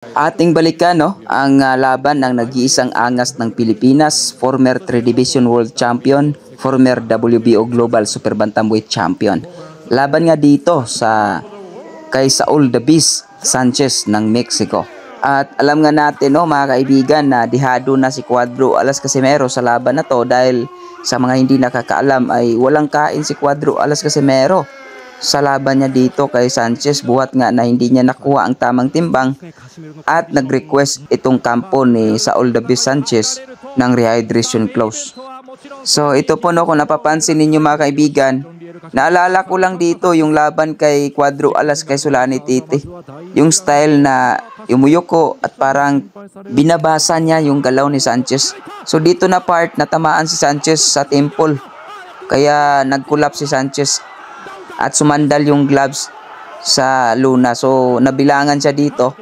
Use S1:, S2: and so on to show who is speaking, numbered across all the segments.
S1: Ating balikan ang laban ng nag-iisang angas ng Pilipinas, former 3 Division World Champion, former WBO Global Super Bantamweight Champion. Laban nga dito kay Saul the Beast Sanchez ng Mexico. At alam nga natin mga kaibigan na dihado na si Cuadro Alas Casimero sa laban na to dahil sa mga hindi nakakaalam ay walang kain si Cuadro Alas Casimero sa laban niya dito kay Sanchez, buhat nga na hindi niya nakuha ang tamang timbang at nag-request itong kampo ni Saul the Beast Sanchez ng rehydration clause. So ito po kung napapansin ninyo mga kaibigan, naalala ko lang dito yung laban kay Cuadro Alas kay Solani Titi. Yung style na umuyoko at parang binabasa niya yung galaw ni Sanchez. So dito na part natamaan si Sanchez sa temple. Kaya nag-collapse si Sanchez at sumandal yung gloves sa luna. So nabilangan siya dito.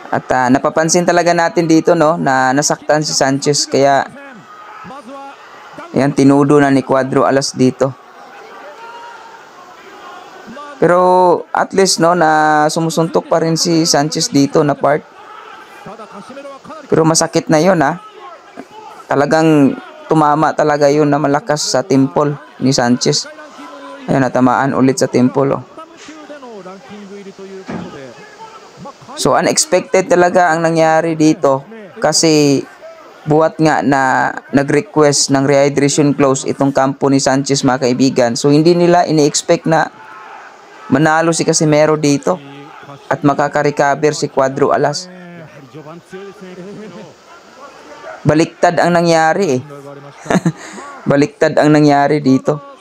S1: At napapansin talaga natin dito na nasaktan si Sanchez, kaya ayan, tinudo na ni Cuadro Alas dito. Pero at least na sumusuntok pa rin si Sanchez dito na part. Pero masakit na yun Talagang tumama talaga yun na malakas sa temple ni Sanchez. Ayan, natamaan ulit sa temple So unexpected talaga ang nangyari dito kasi buhat nga na nag-request ng rehydration clause itong kampo ni Sanchez mga kaibigan. So hindi nila ini-expect na manalo si Casimero dito at makaka-recover si Cuadro Alas. Baliktad ang nangyari Baliktad ang nangyari dito.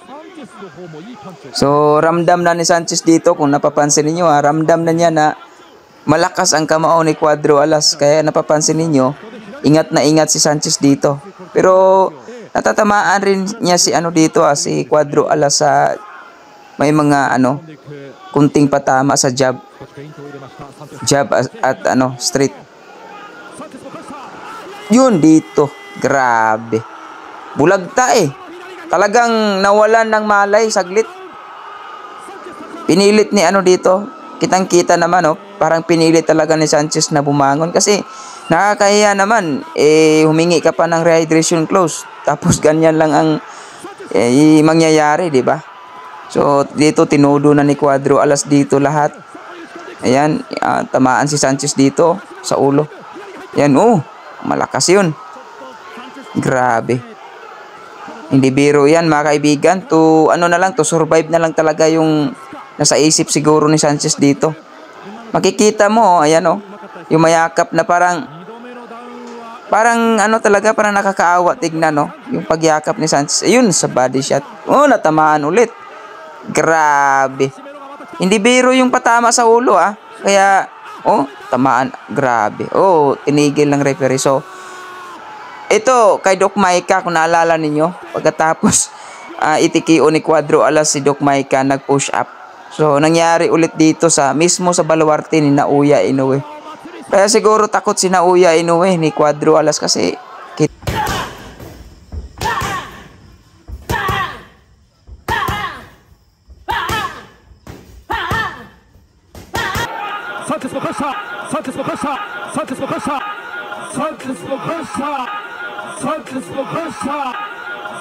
S1: So ramdam na ni Sanchez dito, kung napapansin niyo ramdam na niya na malakas ang kamao ni Cuadro Alas, kaya napapansin ninyo, ingat na ingat si Sanchez dito. Pero natatamaan rin niya si dito si Cuadro Alas sa may mga kunting patama sa jab at straight. Yun dito, grabe. Bulagta Talagang nawalan ng malay saglit. Pinilit ni dito. Kitang-kita naman parang pinilit talaga ni Sanchez na bumangon kasi nakakahiya naman humingi ka pa ng rehydration clause tapos ganyan lang ang mangyayari, di ba? So dito tinudo na ni Cuadro Alas dito lahat. Ayan, tamaan si Sanchez dito sa ulo. Ayan, malakas yun. Grabe. Hindi biro yan mga kaibigan. To survive na lang talaga yung nasa isip siguro ni Sanchez dito. Makikita mo, ayan yung mayakap na parang talaga, parang nakakaawa tignan yung pagyakap ni Sanchez. Ayun, sa body shot. Natamaan ulit. Grabe. Hindi biro yung patama sa ulo Kaya, tamaan. Grabe. Tinigil ng referee. So, ito, kay Doc Maika, kung naalala ninyo, pagkatapos itikio ni Cuadro Alas si Doc Maika, nag-push up. So, nangyari ulit dito mismo sa baluarte ni Naoya Inoue. Kaya siguro takot si Naoya Inoue ni Cuadro Alas kasi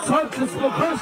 S2: Sanchez Lopez.